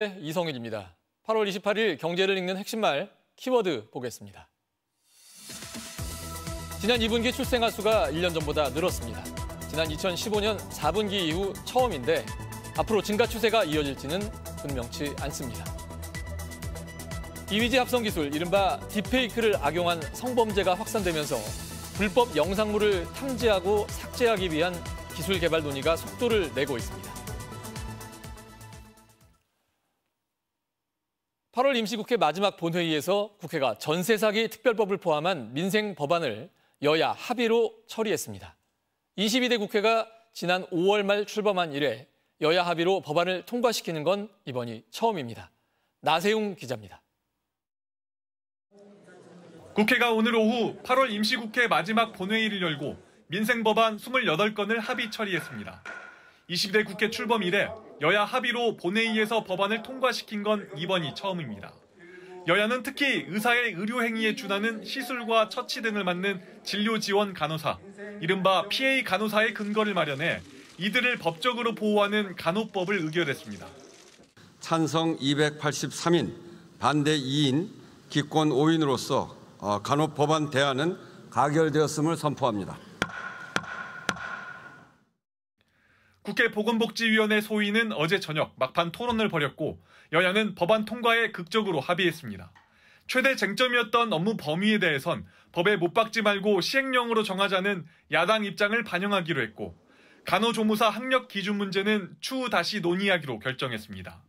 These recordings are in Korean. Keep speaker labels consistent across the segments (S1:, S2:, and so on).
S1: 이성일입니다. 8월 28일 경제를 읽는 핵심 말 키워드 보겠습니다. 지난 2분기 출생아 수가 1년 전보다 늘었습니다. 지난 2015년 4분기 이후 처음인데 앞으로 증가 추세가 이어질지는 분명치 않습니다. 이미지 합성 기술, 이른바 딥페이크를 악용한 성범죄가 확산되면서 불법 영상물을 탐지하고 삭제하기 위한 기술 개발 논의가 속도를 내고 있습니다. 8월 임시국회 마지막 본회의에서 국회가 전세 사기 특별법을 포함한 민생 법안을 여야 합의로 처리했습니다. 22대 국회가 지난 5월 말 출범한 이래 여야 합의로 법안을 통과시키는 건 이번이 처음입니다. 나세웅 기자입니다.
S2: 국회가 오늘 오후 8월 임시국회 마지막 본회의를 열고 민생 법안 28건을 합의 처리했습니다. 22대 국회 출범 이래 여야 합의로 본회의에서 법안을 통과시킨 건 이번이 처음입니다. 여야는 특히 의사의 의료행위에 준하는 시술과 처치 등을 맡는 진료지원 간호사, 이른바 PA 간호사의 근거를 마련해 이들을 법적으로 보호하는 간호법을 의결했습니다.
S3: 찬성 283인, 반대 2인, 기권 5인으로서 간호법안 대안은 가결되었음을 선포합니다.
S2: 국회 보건복지위원회 소위는 어제 저녁 막판 토론을 벌였고 여야는 법안 통과에 극적으로 합의했습니다. 최대 쟁점이었던 업무 범위에 대해선 법에 못 박지 말고 시행령으로 정하자는 야당 입장을 반영하기로 했고 간호조무사 학력 기준 문제는 추후 다시 논의하기로 결정했습니다.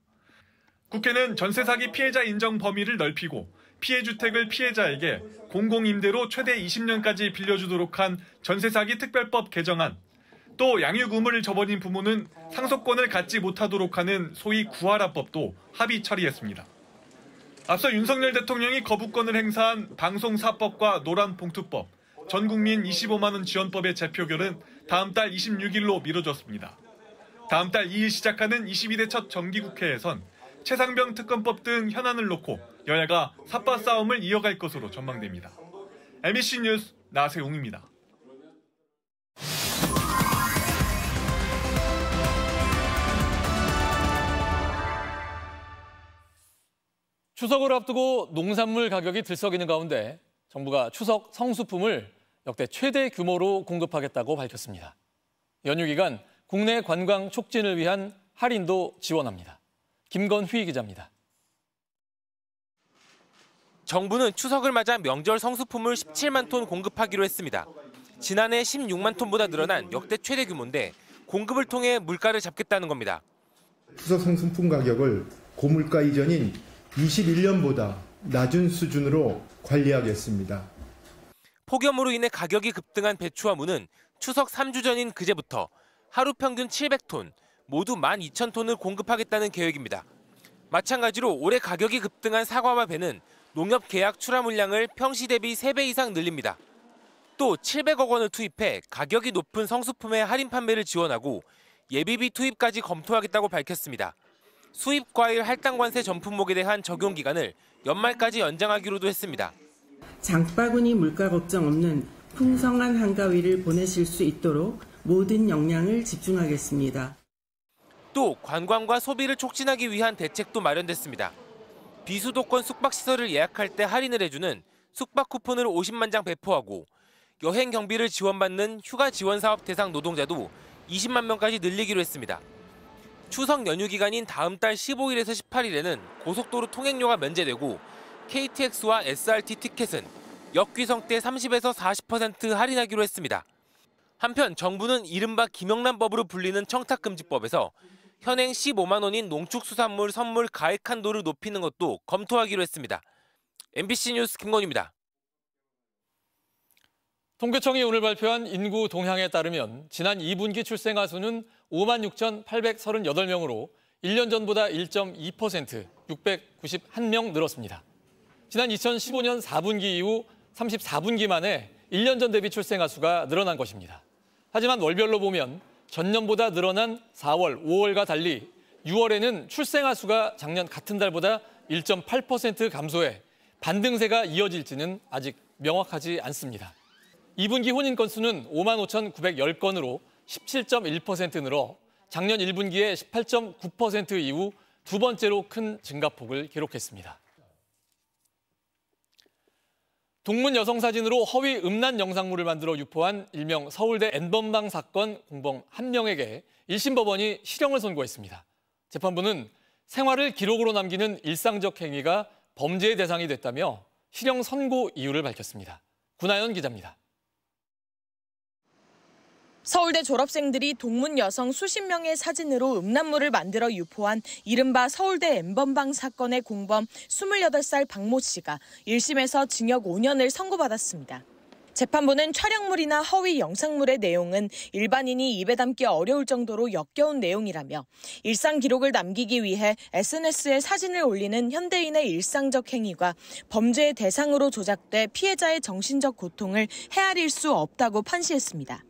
S2: 국회는 전세 사기 피해자 인정 범위를 넓히고 피해 주택을 피해자에게 공공임대로 최대 20년까지 빌려주도록 한 전세 사기 특별법 개정안, 또 양육 의무를 저버린 부모는 상속권을 갖지 못하도록 하는 소위 구하라법도 합의 처리했습니다. 앞서 윤석열 대통령이 거부권을 행사한 방송사법과 노란봉투법, 전국민 25만 원 지원법의 재표결은 다음 달 26일로 미뤄졌습니다. 다음 달 2일 시작하는 22대 첫 정기국회에선 최상병 특검법 등 현안을 놓고 여야가 삿바 싸움을 이어갈 것으로 전망됩니다. MBC 뉴스 나세웅입니다.
S1: 추석을 앞두고 농산물 가격이 들썩이는 가운데 정부가 추석 성수품을 역대 최대 규모로 공급하겠다고 밝혔습니다. 연휴 기간 국내 관광 촉진을 위한 할인도 지원합니다. 김건휘 기자입니다.
S4: 정부는 추석을 맞아 명절 성수품을 17만 톤 공급하기로 했습니다. 지난해 16만 톤보다 늘어난 역대 최대 규모인데 공급을 통해 물가를 잡겠다는 겁니다.
S5: 추석 성수품 가격을 고물가 이전인 21년보다 낮은 수준으로 관리하겠습니다.
S4: 폭염으로 인해 가격이 급등한 배추와 무는 추석 3주 전인 그제부터 하루 평균 700톤, 모두 12,000톤을 공급하겠다는 계획입니다. 마찬가지로 올해 가격이 급등한 사과와 배는 농협 계약 출하 물량을 평시 대비 3배 이상 늘립니다. 또 700억 원을 투입해 가격이 높은 성수품의 할인 판매를 지원하고 예비비 투입까지 검토하겠다고 밝혔습니다. 수입 과일 할당관세 전품목에 대한 적용 기간을 연말까지 연장하기로도 했습니다.
S6: 장바구니 물가 걱정 없는 풍성한 한가위를 보내실 수 있도록 모든 역량을 집중하겠습니다.
S4: 또 관광과 소비를 촉진하기 위한 대책도 마련됐습니다. 비수도권 숙박시설을 예약할 때 할인을 해주는 숙박 쿠폰을 50만 장 배포하고 여행 경비를 지원받는 휴가 지원 사업 대상 노동자도 20만 명까지 늘리기로 했습니다. 추석 연휴 기간인 다음 달 15일에서 18일에는 고속도로 통행료가 면제되고 KTX와 SRT 티켓은 역귀성 때 30에서 40% 할인하기로 했습니다. 한편 정부는 이른바 김영란법으로 불리는 청탁금지법에서 현행 15만 원인 농축수산물 선물 가액 한도를 높이는 것도 검토하기로 했습니다. MBC 뉴스 김건희입니다.
S1: 통계청이 오늘 발표한 인구 동향에 따르면 지난 2분기 출생아 수는 56,838명으로 1년 전보다 1.2%, 691명 늘었습니다. 지난 2015년 4분기 이후 34분기 만에 1년 전 대비 출생아 수가 늘어난 것입니다. 하지만 월별로 보면 전년보다 늘어난 4월, 5월과 달리 6월에는 출생아 수가 작년 같은 달보다 1.8% 감소해 반등세가 이어질지는 아직 명확하지 않습니다. 2분기 혼인 건수는 55,910건으로 17.1% 늘어 작년 1분기의 18.9% 이후 두 번째로 큰 증가폭을 기록했습니다. 동문 여성 사진으로 허위 음란 영상물을 만들어 유포한 일명 서울대 N번방 사건 공범 1명에게 1심 법원이 실형을 선고했습니다. 재판부는 생활을 기록으로 남기는 일상적 행위가 범죄의 대상이 됐다며 실형 선고 이유를 밝혔습니다. 구나연 기자입니다.
S7: 서울대 졸업생들이 동문 여성 수십 명의 사진으로 음란물을 만들어 유포한 이른바 서울대 N번방 사건의 공범 28살 박모 씨가 1심에서 징역 5년을 선고받았습니다. 재판부는 촬영물이나 허위 영상물의 내용은 일반인이 입에 담기 어려울 정도로 역겨운 내용이라며 일상 기록을 남기기 위해 SNS에 사진을 올리는 현대인의 일상적 행위가 범죄의 대상으로 조작돼 피해자의 정신적 고통을 헤아릴 수 없다고 판시했습니다.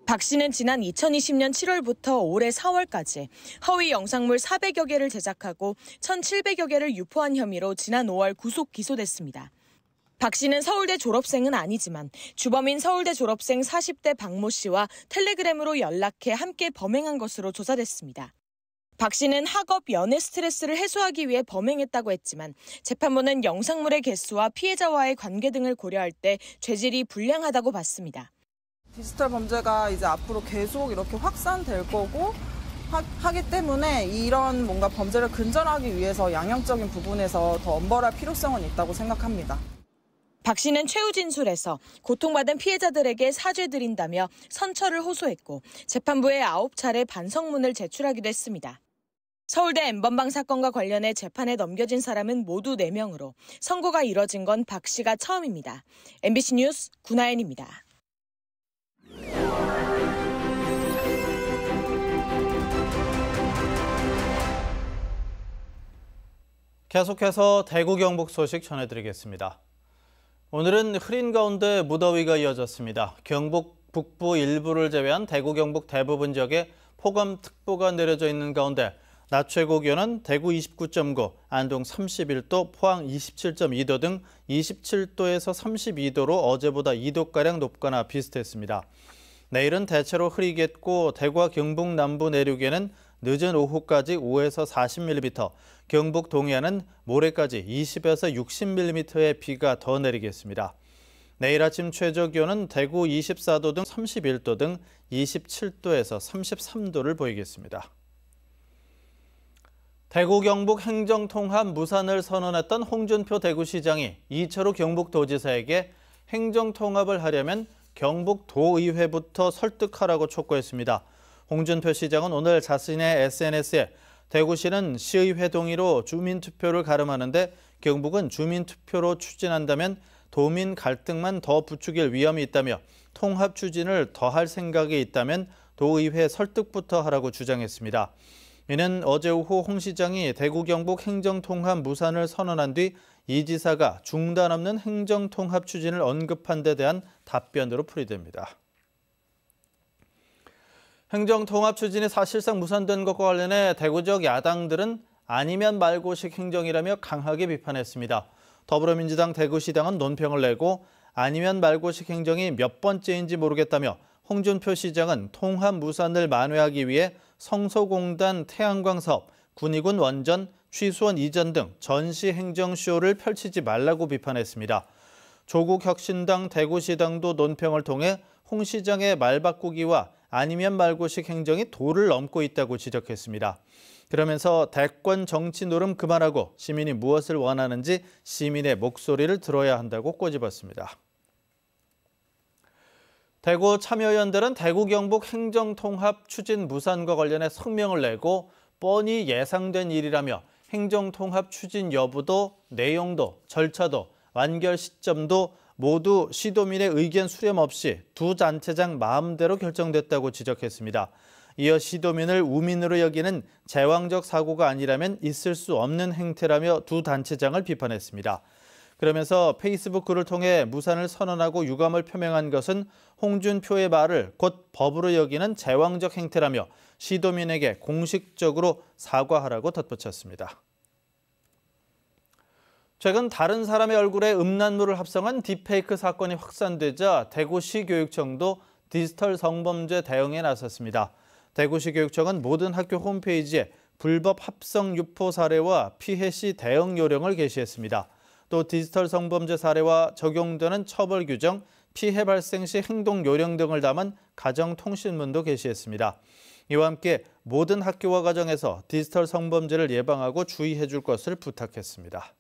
S7: 박 씨는 지난 2020년 7월부터 올해 4월까지 허위 영상물 400여 개를 제작하고 1,700여 개를 유포한 혐의로 지난 5월 구속 기소됐습니다. 박 씨는 서울대 졸업생은 아니지만 주범인 서울대 졸업생 40대 박모 씨와 텔레그램으로 연락해 함께 범행한 것으로 조사됐습니다. 박 씨는 학업, 연애 스트레스를 해소하기 위해 범행했다고 했지만 재판부는 영상물의 개수와 피해자와의 관계 등을 고려할 때 죄질이 불량하다고 봤습니다.
S8: 디지털 범죄가 이제 앞으로 계속 이렇게 확산될 거고 하기 때문에 이런 뭔가 범죄를 근절하기 위해서 양형적인 부분에서 더 엄벌할 필요성은 있다고 생각합니다.
S7: 박 씨는 최후 진술에서 고통받은 피해자들에게 사죄드린다며 선처를 호소했고 재판부에 9차례 반성문을 제출하기도 했습니다. 서울대 N번방 사건과 관련해 재판에 넘겨진 사람은 모두 4명으로 선고가 이뤄진 건 박 씨가 처음입니다. MBC 뉴스 구나연입니다.
S9: 계속해서 대구 경북 소식 전해드리겠습니다. 오늘은 흐린 가운데 무더위가 이어졌습니다. 경북 북부 일부를 제외한 대구 경북 대부분 지역에 폭염특보가 내려져 있는 가운데 낮 최고 기온은 대구 29.9, 안동 31도, 포항 27.2도 등 27도에서 32도로 어제보다 2도가량 높거나 비슷했습니다. 내일은 대체로 흐리겠고 대구와 경북 남부 내륙에는 늦은 오후까지 5에서 40mm, 경북 동해안은 모레까지 20에서 60mm의 비가 더 내리겠습니다. 내일 아침 최저 기온은 대구 24도 등 31도 등 27도에서 33도를 보이겠습니다. 대구 경북 행정통합 무산을 선언했던 홍준표 대구시장이 이철우 경북도지사에게 행정통합을 하려면 경북도의회부터 설득하라고 촉구했습니다. 홍준표 시장은 오늘 자신의 SNS에 대구시는 시의회 동의로 주민투표를 가름하는데 경북은 주민투표로 추진한다면 도민 갈등만 더 부추길 위험이 있다며 통합 추진을 더할 생각이 있다면 도의회 설득부터 하라고 주장했습니다. 이는 어제 오후 홍 시장이 대구 경북 행정통합 무산을 선언한 뒤 이 지사가 중단 없는 행정통합 추진을 언급한 데 대한 답변으로 풀이됩니다. 행정통합 추진이 사실상 무산된 것과 관련해 대구 지역 야당들은 아니면 말고식 행정이라며 강하게 비판했습니다. 더불어민주당 대구시당은 논평을 내고 아니면 말고식 행정이 몇 번째인지 모르겠다며 홍준표 시장은 통합 무산을 만회하기 위해 성소공단 태양광 사업, 군의군 원전, 취수원 이전 등 전시 행정쇼를 펼치지 말라고 비판했습니다. 조국 혁신당 대구시당도 논평을 통해 홍 시장의 말 바꾸기와 아니면 말고식 행정이 도를 넘고 있다고 지적했습니다. 그러면서 대권 정치 노름 그만하고 시민이 무엇을 원하는지 시민의 목소리를 들어야 한다고 꼬집었습니다. 대구 참여연대는 대구 경북 행정통합 추진 무산과 관련해 성명을 내고 뻔히 예상된 일이라며 행정통합 추진 여부도 내용도 절차도 완결 시점도 모두 시도민의 의견 수렴 없이 두 단체장 마음대로 결정됐다고 지적했습니다. 이어 시도민을 우민으로 여기는 제왕적 사고가 아니라면 있을 수 없는 행태라며 두 단체장을 비판했습니다. 그러면서 페이스북 글을 통해 무산을 선언하고 유감을 표명한 것은 홍준표의 말을 곧 법으로 여기는 제왕적 행태라며 시도민에게 공식적으로 사과하라고 덧붙였습니다. 최근 다른 사람의 얼굴에 음란물을 합성한 딥페이크 사건이 확산되자 대구시교육청도 디지털 성범죄 대응에 나섰습니다. 대구시교육청은 모든 학교 홈페이지에 불법 합성 유포 사례와 피해 시 대응 요령을 게시했습니다. 또 디지털 성범죄 사례와 적용되는 처벌 규정, 피해 발생 시 행동 요령 등을 담은 가정통신문도 게시했습니다. 이와 함께 모든 학교와 가정에서 디지털 성범죄를 예방하고 주의해 줄 것을 부탁했습니다.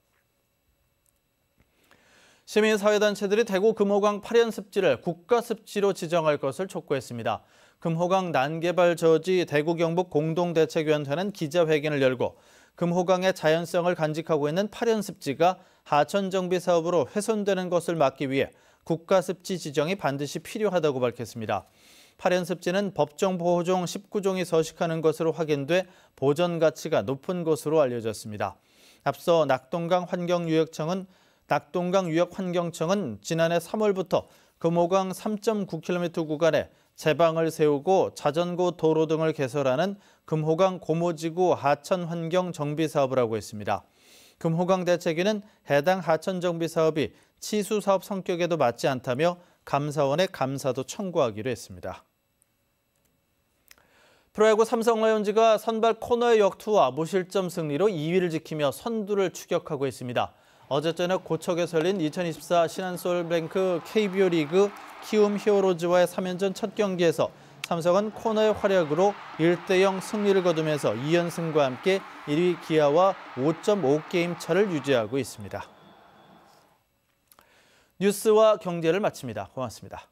S9: 시민사회단체들이 대구 금호강 8연습지를 국가습지로 지정할 것을 촉구했습니다. 금호강 난개발 저지 대구 경북 공동대책위원회는 기자회견을 열고 금호강의 자연성을 간직하고 있는 8연습지가 하천정비 사업으로 훼손되는 것을 막기 위해 국가습지 지정이 반드시 필요하다고 밝혔습니다. 8연습지는 법정 보호종 19종이 서식하는 것으로 확인돼 보전 가치가 높은 것으로 알려졌습니다. 앞서 낙동강 유역환경청은 지난해 3월부터 금호강 3.9km 구간에 제방을 세우고 자전거 도로 등을 개설하는 금호강 고모지구 하천환경 정비 사업을 하고 있습니다. 금호강 대책위는 해당 하천 정비 사업이 치수 사업 성격에도 맞지 않다며 감사원에 감사도 청구하기로 했습니다. 프로야구 삼성 라이온즈가 선발 코너의 역투와 무실점 승리로 2위를 지키며 선두를 추격하고 있습니다. 어제 저녁 고척에서 열린 2024 신한솔뱅크 KBO 리그 키움 히어로즈와의 3연전 첫 경기에서 삼성은 코너의 활약으로 1대0 승리를 거두면서 2연승과 함께 1위 기아와 5.5게임 차를 유지하고 있습니다. 뉴스와 경제를 마칩니다. 고맙습니다.